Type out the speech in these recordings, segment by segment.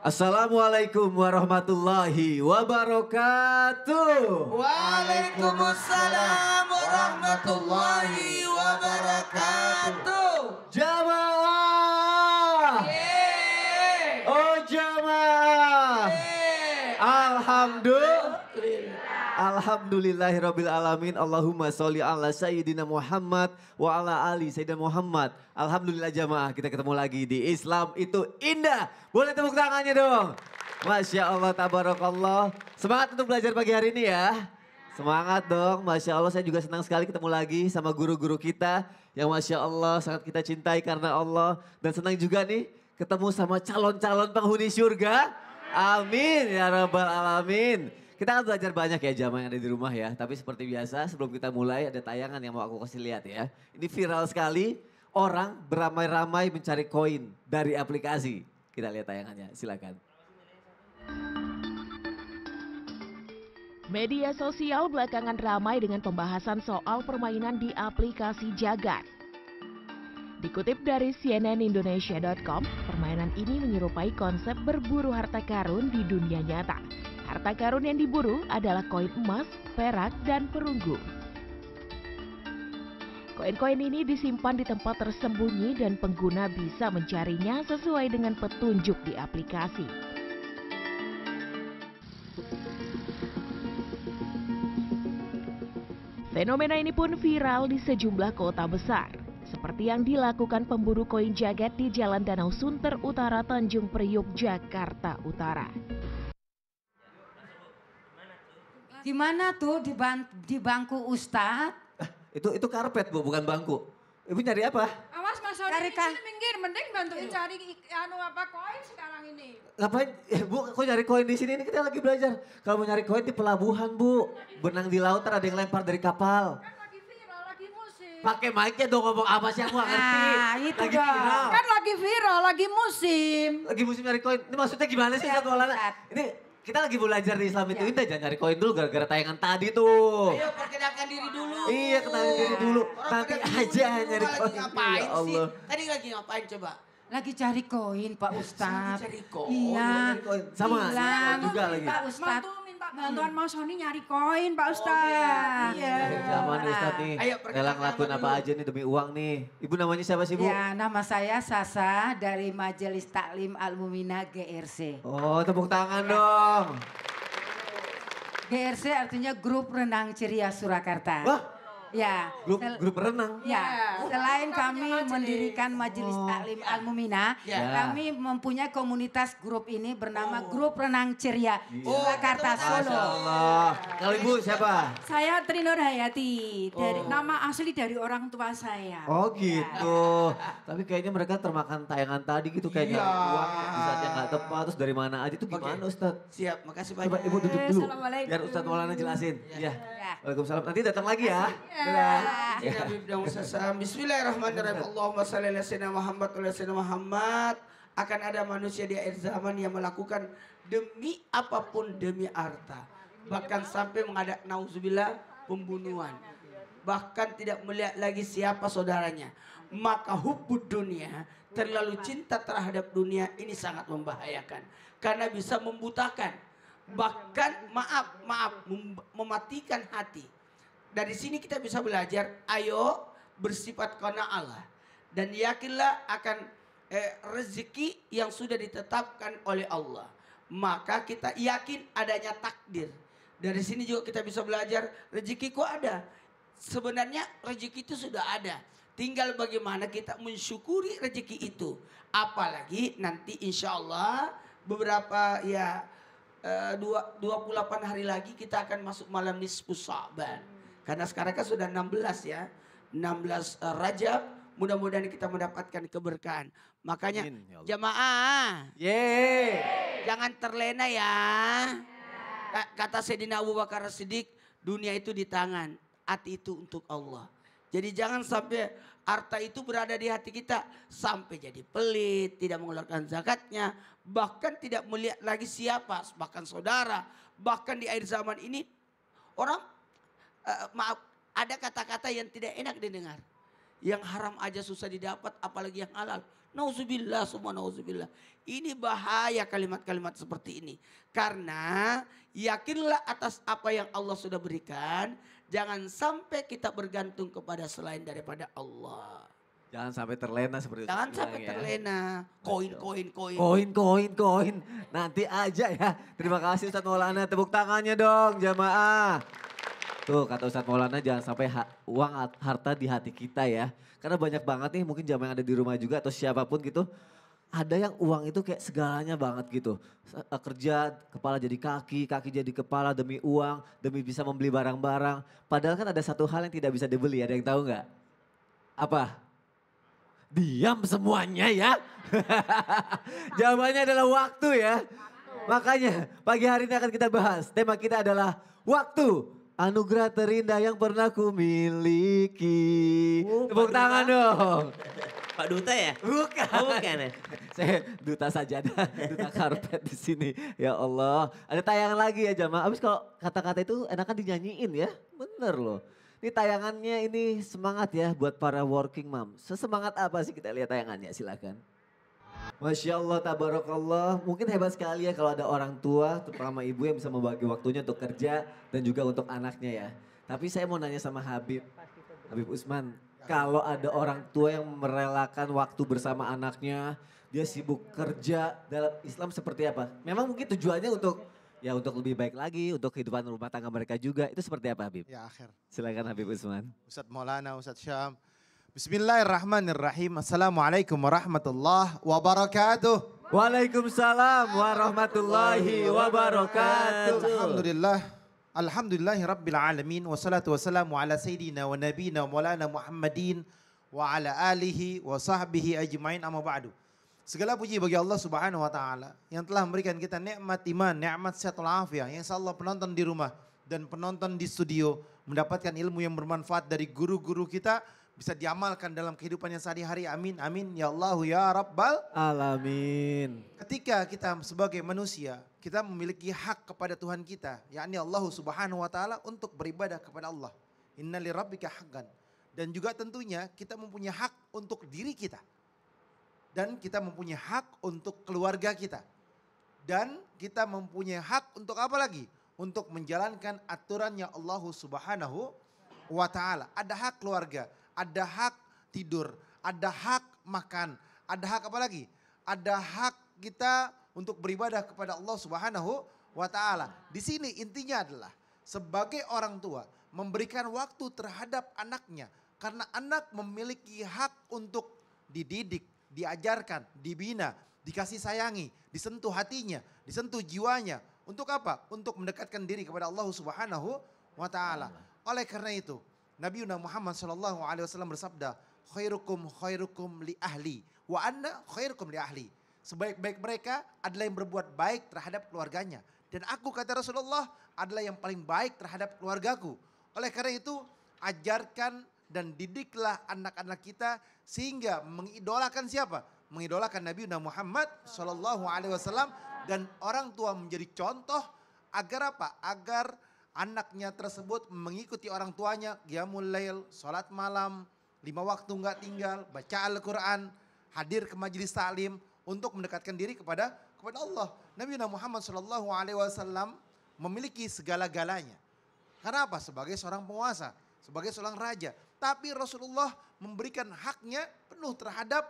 Assalamualaikum warahmatullahi wabarakatuh. Waalaikumsalam warahmatullahi wabarakatuh. Jamaah. Yeay. Oh jamaah. Yeay. Alhamdulillahirabbil alamin. Allahumma sholli ala sayyidina Muhammad wa ala ali sayyidina Muhammad. Alhamdulillah jamaah, kita ketemu lagi di Islam itu indah. Boleh tepuk tangannya dong. Masya Allah, tabarakallah. Semangat untuk belajar pagi hari ini ya. Semangat dong, Masya Allah, saya juga senang sekali ketemu lagi sama guru-guru kita. Yang Masya Allah sangat kita cintai karena Allah. Dan senang juga nih ketemu sama calon-calon penghuni surga. Amin ya rabbal alamin. Kita akan belajar banyak ya jamaah yang ada di rumah ya. Tapi seperti biasa sebelum kita mulai ada tayangan yang mau aku kasih lihat ya. Ini viral sekali, orang beramai-ramai mencari koin dari aplikasi. Kita lihat tayangannya, silakan. Media sosial belakangan ramai dengan pembahasan soal permainan di aplikasi Jagat. Dikutip dari cnnindonesia.com, permainan ini menyerupai konsep berburu harta karun di dunia nyata. Harta karun yang diburu adalah koin emas, perak, dan perunggu. Koin-koin ini disimpan di tempat tersembunyi dan pengguna bisa mencarinya sesuai dengan petunjuk di aplikasi. Fenomena ini pun viral di sejumlah kota besar, seperti yang dilakukan pemburu koin Jagat di Jalan Danau Sunter Utara, Tanjung Priuk, Jakarta Utara. Gimana tuh di bangku Ustadz? Itu karpet Bu, bukan bangku. Ibu nyari apa? Awas Mas Sony, Cari sini minggir, mending bantuin cari koin sekarang ini. Ngapain? Bu, kok nyari koin di sini? Ini kita lagi belajar. Kalau mau nyari koin di pelabuhan Bu. Benang di lautan ada yang lempar dari kapal. Kan lagi viral, lagi musim. Pakai mic-nya dong ngomong apa sih aku gak ngerti. Ah, itu Lagi dong. viral. Kan lagi viral, lagi musim. Lagi musim nyari koin. Ini maksudnya gimana sih Lihat, Ustaz Maulana? Ustaz. Ini kita lagi belajar di Islam itu indah. Jangan nyari koin dulu gara-gara tayangan tadi tuh. Ayo perkenalkan diri dulu. Iya, kenalin diri dulu. Orang Nanti pada aja bingung, nyari lagi koin. ngapain Ya sih? Allah. Tadi lagi ngapain coba? Lagi cari koin Pak Ustadz. Cari koin. Iya. Nyari koin. Sama, Hilang. juga lagi. Pak Ustadz. Minta bantuan Mas Sony nyari koin Pak Ustadz. Iya. Zaman Ustaz nih. Ayo, Rela perkenalkan ngelakuin nama apa dulu. aja nih demi uang nih. Ibu namanya siapa sih Bu? Ya, nama saya Sasa dari Majelis Taklim Al-Mumina GRC. Oh, tepuk tangan dong. GRC artinya Grup Renang Ceria Surakarta. Wah, Ya. grup renang. Ya, selain kami mendirikan Majelis Taklim Al-Mumina, Ya. kami mempunyai komunitas grup ini bernama Grup Renang Ceria Surakarta Masya Solo. Allah. Kalau Ibu siapa? Saya Trinur Hayati, nama asli dari orang tua saya. Oh gitu. Tapi kayaknya mereka termakan tayangan tadi gitu. Kayaknya Iya. uang di saat yang gak tepat. Terus dari mana aja itu gimana Oke. Ustaz? Siap, makasih Coba banyak. Ibu duduk dulu. Assalamualaikum. Biar Ustaz Maulana jelasin. Ya. Ya. Waalaikumsalam. Nanti datang lagi ya. Dadah. Ya. Bismillahirrahmanirrahim. Allahumma salli ala sayyidina Muhammad wa ala sayyidina Muhammad. Akan ada manusia di akhir zaman yang melakukan demi apapun demi harta. Bahkan sampai menghadap nauzubillah pembunuhan. Bahkan tidak melihat lagi siapa saudaranya. Maka hubbud dunia, terlalu cinta terhadap dunia ini sangat membahayakan. Karena bisa membutakan. Bahkan mematikan hati. Dari sini kita bisa belajar, ayo bersifat karena Allah. Dan yakinlah akan rezeki yang sudah ditetapkan oleh Allah. Maka kita yakin adanya takdir. Dari sini juga kita bisa belajar, rezekiku ada. Sebenarnya rezeki itu sudah ada. Tinggal bagaimana kita mensyukuri rezeki itu. Apalagi nanti insya Allah beberapa 28 hari lagi kita akan masuk malam nisfus Sya'ban. Karena sekarang kan sudah 16 ya. 16 Rajab. Mudah-mudahan kita mendapatkan keberkahan. Makanya Amin, ya Allah. jamaah. Yeay. Jangan terlena ya. Kata Sayyidina Abu Bakar Siddiq. Dunia itu di tangan. Hati itu untuk Allah. Jadi jangan sampai harta itu berada di hati kita. Sampai jadi pelit. Tidak mengeluarkan zakatnya. Bahkan tidak melihat lagi siapa. Bahkan saudara. Bahkan di akhir zaman ini. Orang maaf, ada kata-kata yang tidak enak didengar. Yang haram aja susah didapat, apalagi yang halal. Nauzubillah, semua nauzubillah. Ini bahaya kalimat-kalimat seperti ini. Karena yakinlah atas apa yang Allah sudah berikan. Jangan sampai kita bergantung kepada selain daripada Allah. Jangan sampai terlena seperti Jangan Ustaz sampai bilang ya. terlena. Koin. Koin. Nanti aja ya. Terima kasih Ustadz Maulana. Tepuk tangannya dong jamaah. Tuh kata Ustadz Maulana jangan sampai uang harta di hati kita ya. Karena banyak banget nih mungkin jamaah yang ada di rumah juga atau siapapun gitu. Ada yang uang itu kayak segalanya banget gitu. Kerja kepala jadi kaki jadi kepala demi uang, demi bisa membeli barang-barang. Padahal kan ada satu hal yang tidak bisa dibeli, ada yang tahu nggak? Apa? Diam semuanya ya. Jawabannya adalah waktu ya. Makanya pagi hari ini akan kita bahas. Tema kita adalah waktu. Anugerah terindah yang pernah ku miliki. Tepuk tangan dong. Pak Duta ya? Bukan. Oh, bukan ya? Saya duta sajadah, duta karpet di sini. Ya Allah. Ada tayangan lagi ya jamaah. Abis kalau kata-kata itu enakan dinyanyiin ya. Bener loh. Ini tayangannya ini semangat ya buat para working mom. Sesemangat apa sih kita lihat tayangannya silakan. Masya Allah, tabarakallah. Mungkin hebat sekali ya kalau ada orang tua, terutama ibu yang bisa membagi waktunya untuk kerja dan juga untuk anaknya ya. Tapi saya mau nanya sama Habib Usman. Kalau ada orang tua yang merelakan waktu bersama anaknya, dia sibuk kerja, dalam Islam seperti apa? Memang mungkin tujuannya untuk lebih baik lagi, untuk kehidupan rumah tangga mereka juga. Itu seperti apa Habib? Ya akhir. Silakan Habib Usman. Ustadz Maulana, Ustadz Syam. Bismillahirrahmanirrahim. Assalamualaikum warahmatullahi wabarakatuh. Waalaikumsalam warahmatullahi wabarakatuh. Alhamdulillah. Alhamdulillahi rabbil alamin. Wassalatu wassalamu ala sayyidina wa nabina maulana Muhammadin wa ala alihi wa sahbihi ajmain amma ba'du. Segala puji bagi Allah Subhanahu wa taala yang telah memberikan kita nikmat iman, nikmat sehat walafiat. Yang insyaallah penonton di rumah dan penonton di studio mendapatkan ilmu yang bermanfaat dari guru-guru kita, bisa diamalkan dalam kehidupannya sehari-hari. Amin, amin. Ya Allah, ya Rabbal Alamin. Ketika kita sebagai manusia, kita memiliki hak kepada Tuhan kita, yakni Allah Subhanahu wa taala untuk beribadah kepada Allah. Inna li rabbika haqqan. Dan juga tentunya kita mempunyai hak untuk diri kita. Dan kita mempunyai hak untuk keluarga kita. Dan kita mempunyai hak untuk apa lagi? Untuk menjalankan aturannya Allah Subhanahu wa taala. Ada hak keluarga, ada hak tidur, ada hak makan, ada hak apa lagi? Ada hak kita untuk beribadah kepada Allah Subhanahu wa taala. Di sini intinya adalah sebagai orang tua memberikan waktu terhadap anaknya karena anak memiliki hak untuk dididik, diajarkan, dibina, dikasih sayangi, disentuh hatinya, disentuh jiwanya. Untuk apa? Untuk mendekatkan diri kepada Allah Subhanahu wa taala. Oleh karena itu, Nabi Muhammad SAW bersabda, khairukum li ahli wa anna khairukum li ahli. Sebaik-baik mereka adalah yang berbuat baik terhadap keluarganya. Dan aku kata Rasulullah adalah yang paling baik terhadap keluargaku. Oleh karena itu ajarkan dan didiklah anak-anak kita sehingga mengidolakan siapa? Mengidolakan Nabi Muhammad SAW dan orang tua menjadi contoh agar apa? Agar anaknya tersebut mengikuti orang tuanya, qiyamul lail, salat malam, 5 waktu enggak tinggal, baca Al-Quran, hadir ke majelis taklim untuk mendekatkan diri kepada Allah. Nabi Muhammad SAW memiliki segala-galanya. Karena apa? Sebagai seorang penguasa, sebagai seorang raja. Tapi Rasulullah memberikan haknya penuh terhadap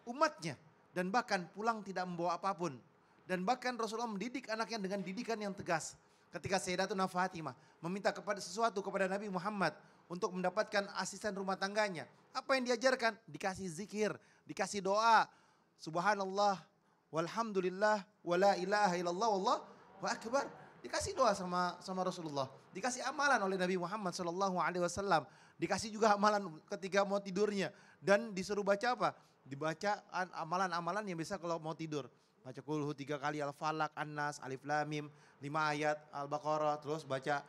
umatnya. Dan bahkan pulang tidak membawa apapun. Dan bahkan Rasulullah mendidik anaknya dengan didikan yang tegas. Ketika Sayyidatuna Fatimah meminta sesuatu kepada Nabi Muhammad untuk mendapatkan asisten rumah tangganya. Apa yang diajarkan? Dikasih zikir, dikasih doa. Subhanallah, walhamdulillah, wala ilaha illallah, wallahu akbar. Dikasih doa sama Rasulullah. Dikasih amalan oleh Nabi Muhammad SAW. Dikasih juga amalan ketika mau tidurnya. Dan disuruh baca apa? Dibaca amalan-amalan yang bisa kalau mau tidur. Baca kulhu 3 kali, Al-Falaq, An-Nas, Alif Lam Mim, 5 ayat Al-Baqarah, terus baca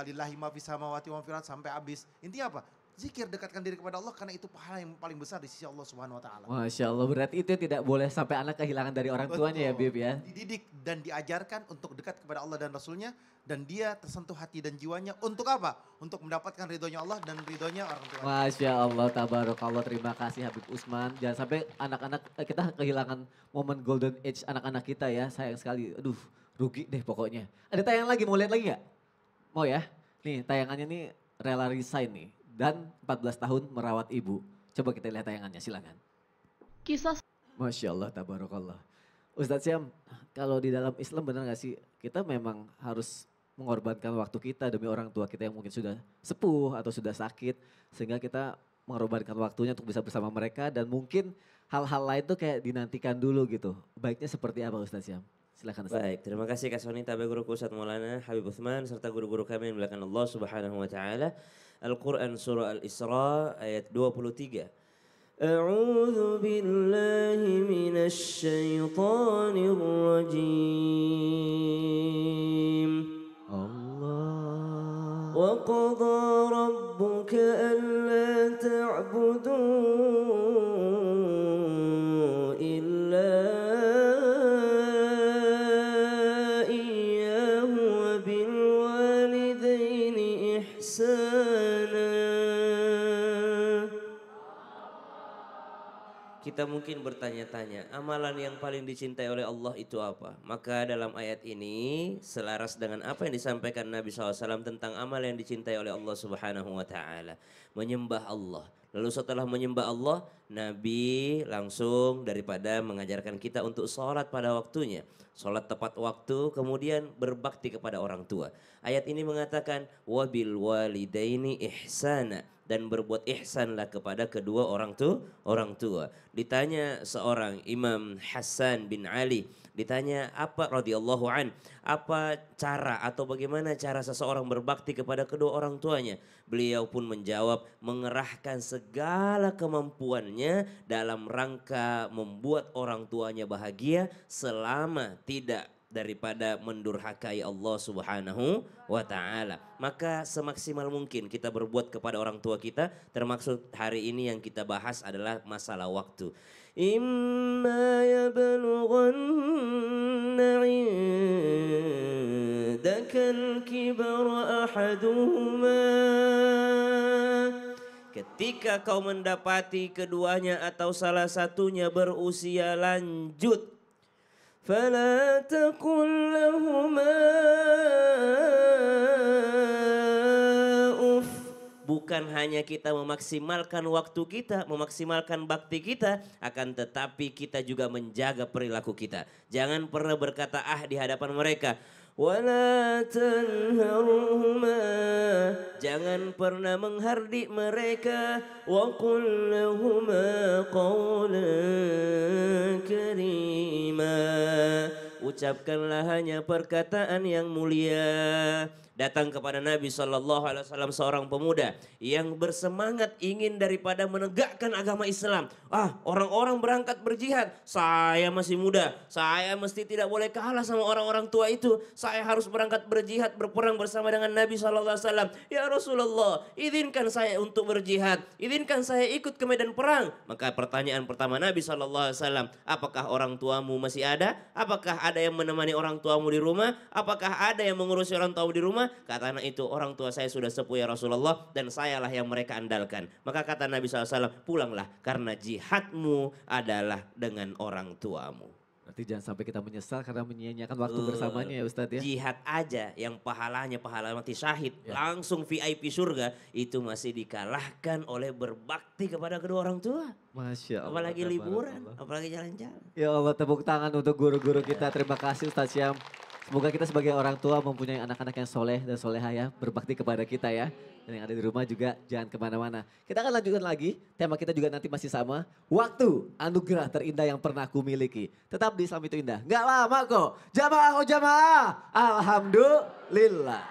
lillahi ma fis samawati wa fil ardi sampai habis. Intinya apa? Zikir, dekatkan diri kepada Allah karena itu pahala yang paling besar di sisi Allah Subhanahu wa taala. Masya Allah, berarti itu yang tidak boleh sampai anak kehilangan dari orang tuanya ya Bib ya. Dididik dan diajarkan untuk dekat kepada Allah dan Rasulnya. Dan dia tersentuh hati dan jiwanya untuk apa? Untuk mendapatkan ridhonya Allah dan ridhonya orang tua. Masya Allah, tabarakallah, terima kasih Habib Usman. Jangan sampai anak-anak, kita kehilangan momen golden age anak-anak kita ya. Sayang sekali, aduh rugi deh pokoknya. Ada tayang lagi, mau lihat lagi gak? Mau ya? Nih tayangannya nih Rela Resign nih. Dan 14 tahun merawat ibu. Coba kita lihat tayangannya, silakan. Kisah Masya Allah, tabarakallah. Ustadz Syam, kalau di dalam Islam benar gak sih kita memang harus mengorbankan waktu kita demi orang tua kita yang mungkin sudah sepuh atau sudah sakit. Sehingga kita mengorbankan waktunya untuk bisa bersama mereka dan mungkin hal-hal lain tuh kayak dinantikan dulu gitu. Baiknya seperti apa Ustadz Syam? Silakan Ustadz. Baik, terima kasih Kak Soni, tabe guruku Ustadz Maulana Habib Uthman serta guru-guru kami yang dimuliakan Allah Subhanahu wa taala. Al-Qur'an surah Al-Isra ayat 23. A'udzu billahi minasy syaithanir rajim. Allah. Wa qadha rabbuka alla ta'budu illa iyyahu wa bil walidaini ihsana. Kita mungkin bertanya-tanya, amalan yang paling dicintai oleh Allah itu apa? Maka dalam ayat ini selaras dengan apa yang disampaikan Nabi SAW tentang amal yang dicintai oleh Allah Subhanahu wa taala, menyembah Allah. Lalu setelah menyembah Allah, Nabi langsung daripada mengajarkan kita untuk sholat pada waktunya. Sholat tepat waktu, kemudian berbakti kepada orang tua. Ayat ini mengatakan, wabil walidaini ihsana. Dan berbuat ihsanlah kepada kedua orang tua. Ditanya seorang Imam Hasan bin Ali, ditanya apa radhiyallahu an, apa cara atau bagaimana cara seseorang berbakti kepada kedua orang tuanya? Beliau pun menjawab, mengerahkan segala kemampuannya dalam rangka membuat orang tuanya bahagia selama tidak daripada mendurhakai Allah Subhanahu wa taala. Maka semaksimal mungkin kita berbuat kepada orang tua kita, termasuk hari ini yang kita bahas adalah masalah waktu. Imma yablughanna 'indakal kibara ahaduhuma. Ketika kau mendapati keduanya atau salah satunya berusia lanjut, فلا تقل لهما أف. Bukan hanya kita memaksimalkan waktu kita, memaksimalkan bakti kita, akan tetapi kita juga menjaga perilaku kita. Jangan pernah berkata di hadapan mereka. Wala tanharhuma, jangan pernah menghardik mereka. Wa qul lahuma qawlan karima, ucapkanlah hanya perkataan yang mulia. Datang kepada Nabi SAW seorang pemuda yang bersemangat ingin daripada menegakkan agama Islam. Orang-orang berangkat berjihad, saya masih muda, saya mesti tidak boleh kalah sama orang-orang tua itu. Saya harus berangkat berjihad, berperang bersama dengan Nabi SAW. Ya Rasulullah, izinkan saya untuk berjihad, izinkan saya ikut ke medan perang. Maka pertanyaan pertama Nabi SAW, apakah orang tuamu masih ada? Apakah ada yang menemani orang tuamu di rumah? Apakah ada yang mengurusi orang tuamu di rumah? Kata anak itu, orang tua saya sudah sepuh ya Rasulullah, dan sayalah yang mereka andalkan. Maka kata Nabi SAW, pulanglah karena jihadmu adalah dengan orang tuamu. Berarti jangan sampai kita menyesal karena menyia-nyiakan waktu bersamanya ya Ustadz ya. Jihad aja yang pahalanya pahala mati syahid, langsung VIP surga, itu masih dikalahkan oleh berbakti kepada kedua orang tua. Masya Allah. Apalagi liburan, apalagi jalan-jalan. Ya Allah, tepuk tangan untuk guru-guru kita. Terima kasih Ustadz Syam. Semoga kita sebagai orang tua mempunyai anak-anak yang soleh dan soleha ya. Berbakti kepada kita ya. Dan yang ada di rumah juga jangan kemana-mana. Kita akan lanjutkan lagi. Tema kita juga nanti masih sama. Waktu, anugerah terindah yang pernah aku miliki. Tetap di Islam itu Indah. Gak lama kok. Jamaah oh jamaah. Alhamdulillah.